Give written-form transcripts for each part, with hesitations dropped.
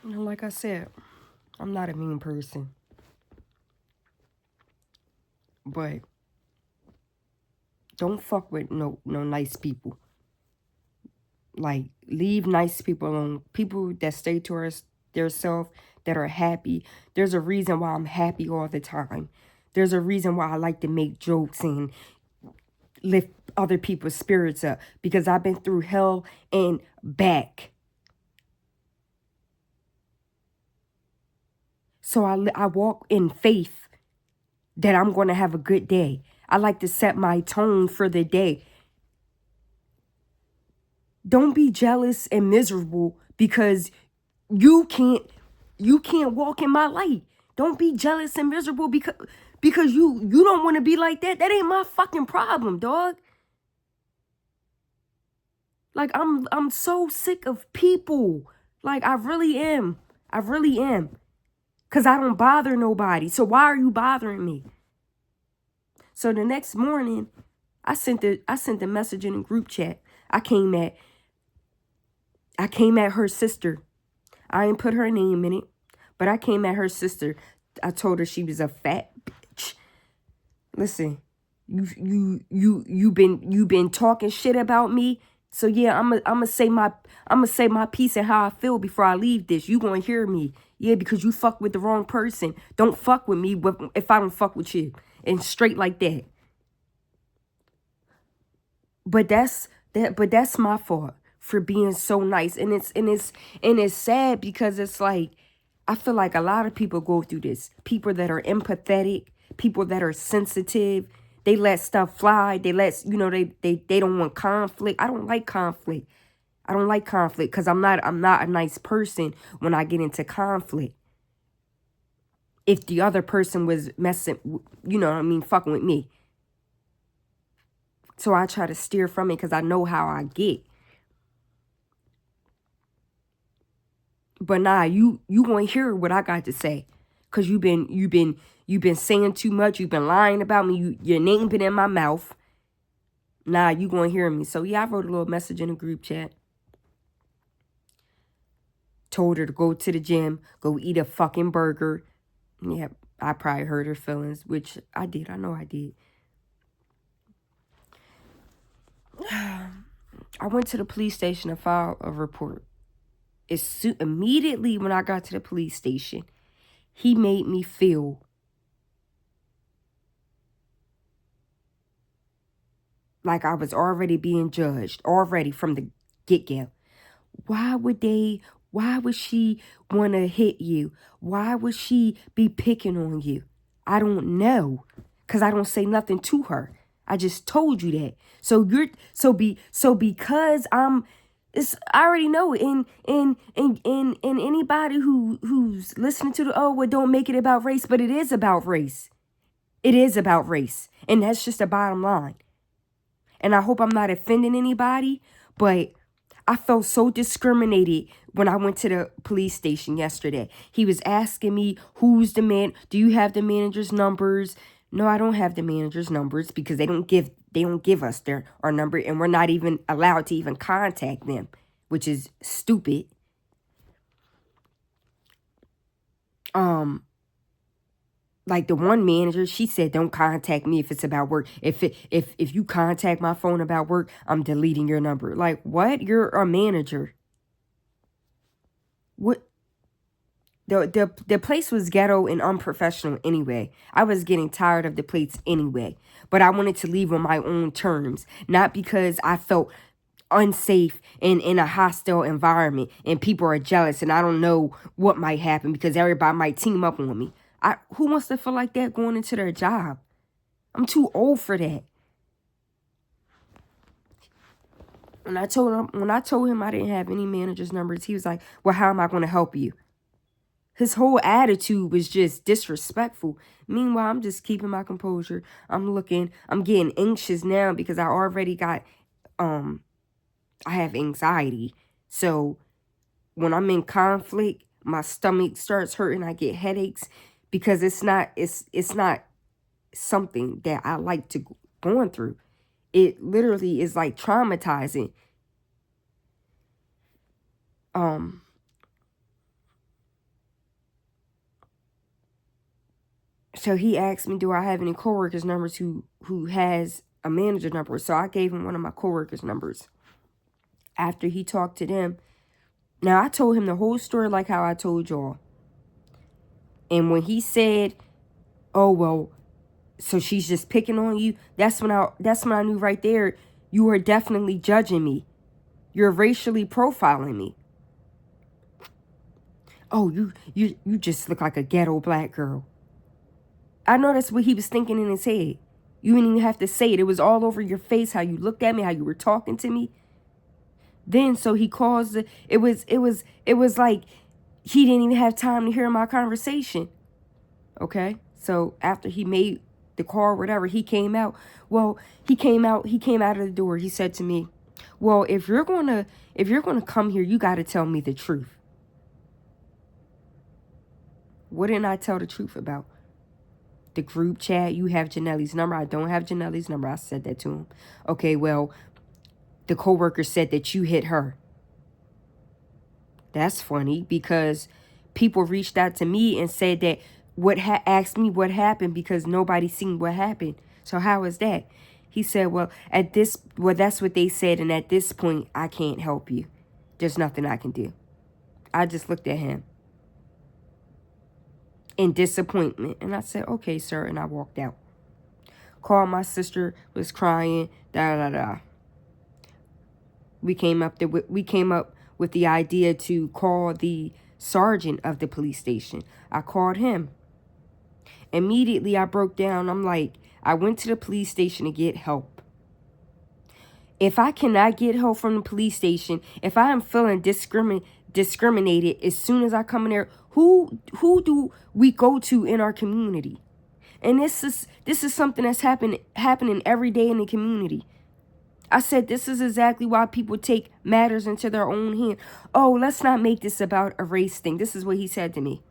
Like I said, I'm not a mean person, but don't fuck with no nice people. Like, leave nice people alone. People that stay to their self, that are happy. There's a reason why I'm happy all the time. There's a reason why I like to make jokes and lift other people's spirits up, because I've been through hell and back. So I walk in faith that I'm going to have a good day. I like to set my tone for the day. Don't be jealous and miserable because you can't you can't walk in my light. Don't be jealous and miserable because you don't want to be like that. That ain't my fucking problem, dog. Like, I'm so sick of people. Like, I really am. I really am. Cause I don't bother nobody. So why are you bothering me? So the next morning, I sent the message in a group chat. I came at her sister. I didn't put her name in it, but I came at her sister. I told her she was a fat bitch. Listen, you been talking shit about me. So yeah, I'm gonna say my piece and how I feel before I leave this. You gonna hear me. Yeah, because you fuck with the wrong person. Don't fuck with me if I don't fuck with you. And straight like that. But that's my fault for being so nice. And it's sad because it's like, I feel like a lot of people go through this. People that are empathetic, people that are sensitive, they let stuff fly. They let, they don't want conflict. I don't like conflict. I don't like conflict because I'm not a nice person when I get into conflict. If the other person was messing, fucking with me. So I try to steer from it because I know how I get. But nah, you gonna hear what I got to say, cause you've been saying too much. You've been lying about me. Your name been in my mouth. Nah, you gonna hear me. So yeah, I wrote a little message in a group chat. Told her to go to the gym, go eat a fucking burger. Yeah, I probably hurt her feelings, which I did. I know I did. I went to the police station to file a report. Immediately when I got to the police station, he made me feel like I was already being judged, already from the get-go. Why would she want to hit you? Why would she be picking on you? I don't know, because I don't say nothing to her. I just told you that. So because I already know. And anybody who's listening to don't make it about race, but it is about race. It is about race. And that's just the bottom line. And I hope I'm not offending anybody, but I felt so discriminated when I went to the police station yesterday. He was asking me, who's the man? Do you have the manager's numbers? No, I don't have the manager's numbers because they don't give us our number, and we're not even allowed to even contact them, which is stupid. Like the one manager, she said, don't contact me if it's about work. If you contact my phone about work, I'm deleting your number. Like, what? You're a manager. What? The place was ghetto and unprofessional anyway. I was getting tired of the place anyway. But I wanted to leave on my own terms. Not because I felt unsafe in a hostile environment and people are jealous and I don't know what might happen because everybody might team up on me. Who wants to feel like that going into their job? I'm too old for that. When I told him I didn't have any manager's numbers, he was like, well, how am I going to help you? His whole attitude was just disrespectful. Meanwhile, I'm just keeping my composure. I'm getting anxious now because I already got, I have anxiety. So when I'm in conflict, my stomach starts hurting. I get headaches because it's not something that I like to going through. It literally is like traumatizing. So he asked me, do I have any coworkers' numbers who has a manager number? So I gave him one of my coworkers' numbers. After he talked to them, now I told him the whole story like how I told y'all. And when he said, oh, well, so she's just picking on you, that's when I knew right there, you are definitely judging me. You're racially profiling me. Oh, you just look like a ghetto black girl. I know that's what he was thinking in his head. You didn't even have to say it. It was all over your face, how you looked at me, how you were talking to me. Then, so he calls, it was like he didn't even have time to hear my conversation. Okay? So after he made the call or whatever, he came out. Well, he came out of the door. He said to me, well, if you're gonna come here, you gotta tell me the truth. What didn't I tell the truth about? The group chat, you have Janelle's number. I don't have Janelle's number. I said that to him. Okay, well, the coworker said that you hit her. That's funny because people reached out to me and said that asked me what happened because nobody seen what happened. So how is that? He said, well, that's what they said. And at this point, I can't help you. There's nothing I can do. I just looked at him in disappointment. And I said, okay, sir. And I walked out. Called my sister, was crying, We came up with the idea to call the sergeant of the police station. I called him. Immediately, I broke down. I'm like, I went to the police station to get help. If I cannot get help from the police station, if I am feeling discriminated as soon as I come in there, who do we go to in our community? And this is something that's happening every day in the community. I said this is exactly why people take matters into their own hand. Oh, let's not make this about a race thing. This is what he said to me.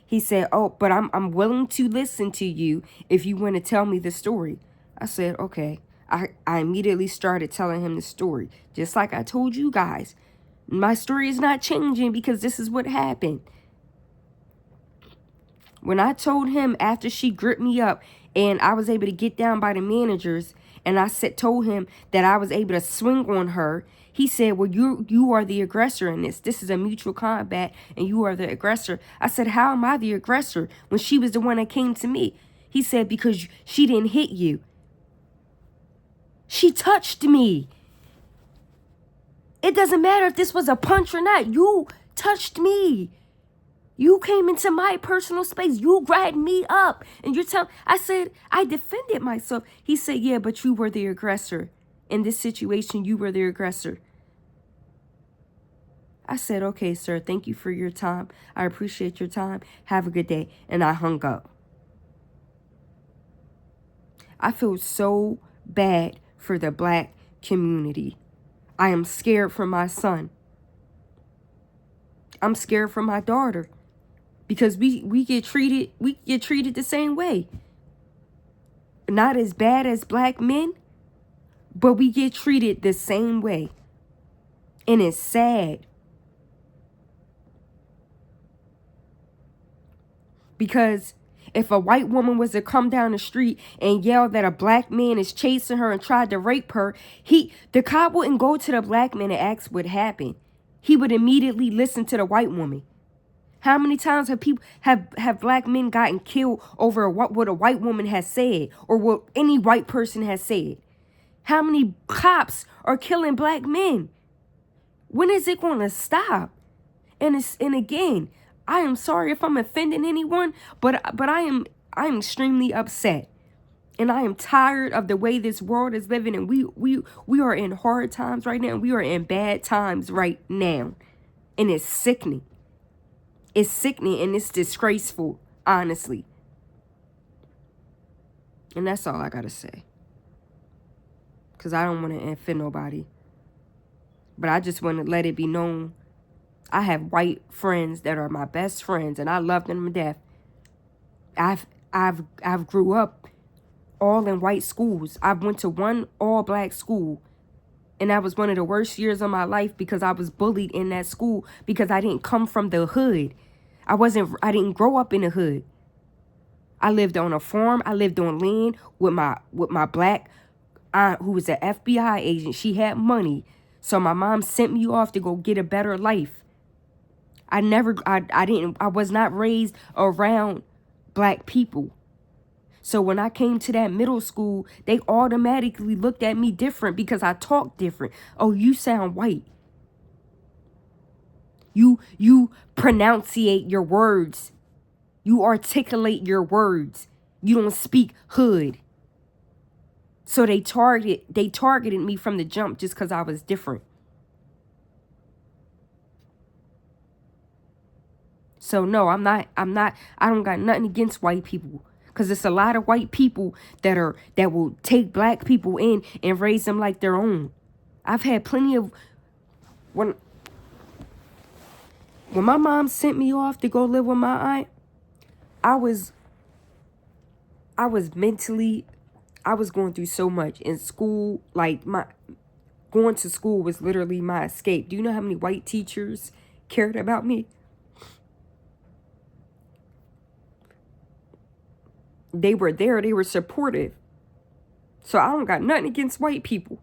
He said, oh, but I'm willing to listen to you if you want to tell me the story. I said, okay. I immediately started telling him the story. Just like I told you guys. My story is not changing because this is what happened. When I told him after she gripped me up and I was able to get down by the managers and I told him that I was able to swing on her, he said, well, you are the aggressor in this. This is a mutual combat and you are the aggressor. I said, how am I the aggressor when she was the one that came to me? He said, because she didn't hit you. She touched me. It doesn't matter if this was a punch or not. You touched me. You came into my personal space. You grabbed me up. And you're telling, I said, I defended myself. He said, yeah, but you were the aggressor. In this situation, you were the aggressor. I said, okay, sir, thank you for your time. I appreciate your time. Have a good day. And I hung up. I feel so bad for the black community. I am scared for my son. I'm scared for my daughter. Because we get treated the same way. Not as bad as black men, but we get treated the same way. And it's sad. Because if a white woman was to come down the street and yell that a black man is chasing her and tried to rape her, the cop wouldn't go to the black man and ask what happened. He would immediately listen to the white woman. How many times have black men gotten killed over what a white woman has said or what any white person has said? How many cops are killing black men? When is it going to stop? And again, I am sorry if I'm offending anyone, but I am extremely upset. And I am tired of the way this world is living, and we are in hard times right now, and we are in bad times right now. And it's sickening. It's sickening and it's disgraceful, honestly. And that's all I gotta say. Because I don't want to offend nobody. But I just want to let it be known. I have white friends that are my best friends, and I love them to death. I've grew up all in white schools. I went to one all-black school. And that was one of the worst years of my life because I was bullied in that school because I didn't come from the hood. I didn't grow up in the hood. I lived on a farm. I lived on land with my black aunt who was an FBI agent. She had money. So my mom sent me off to go get a better life. I was not raised around black people. So when I came to that middle school, they automatically looked at me different because I talked different. Oh, you sound white. You pronunciate your words. You articulate your words. You don't speak hood. So they targeted me from the jump just because I was different. So no, I don't got nothing against white people. Because it's a lot of white people that will take black people in and raise them like their own. I've had plenty of... When my mom sent me off to go live with my aunt, I was mentally... I was going through so much in school. Like, going to school was literally my escape. Do you know how many white teachers cared about me? They were there. They were supportive. So I don't got nothing against white people.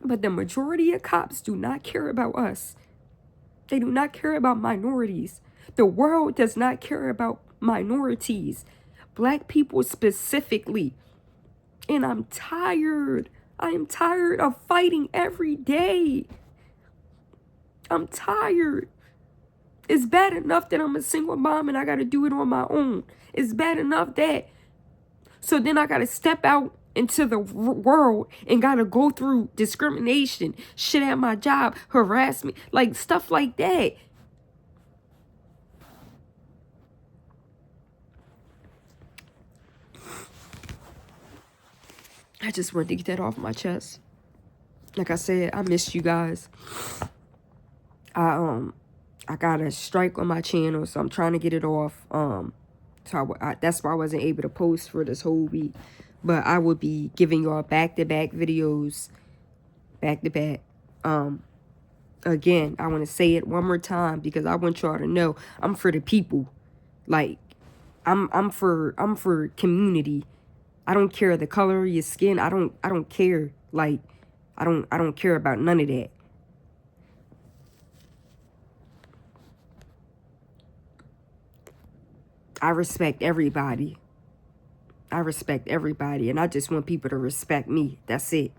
But the majority of cops do not care about us. They do not care about minorities. The world does not care about minorities. Black people specifically. And I'm tired. I am tired of fighting every day. I'm tired. It's bad enough that I'm a single mom and I got to do it on my own. It's bad enough that. So then I got to step out into the world and got to go through discrimination, shit at my job, harassment, like stuff like that. I just wanted to get that off my chest. Like I said, I missed you guys. I got a strike on my channel, so I'm trying to get it off. So that's why I wasn't able to post for this whole week. But I will be giving y'all back-to-back videos. Back-to-back. Again, I want to say it one more time because I want y'all to know I'm for the people. Like, I'm for community. I don't care the color of your skin. I don't care. Like, I don't care about none of that. I respect everybody. I respect everybody, and I just want people to respect me. That's it.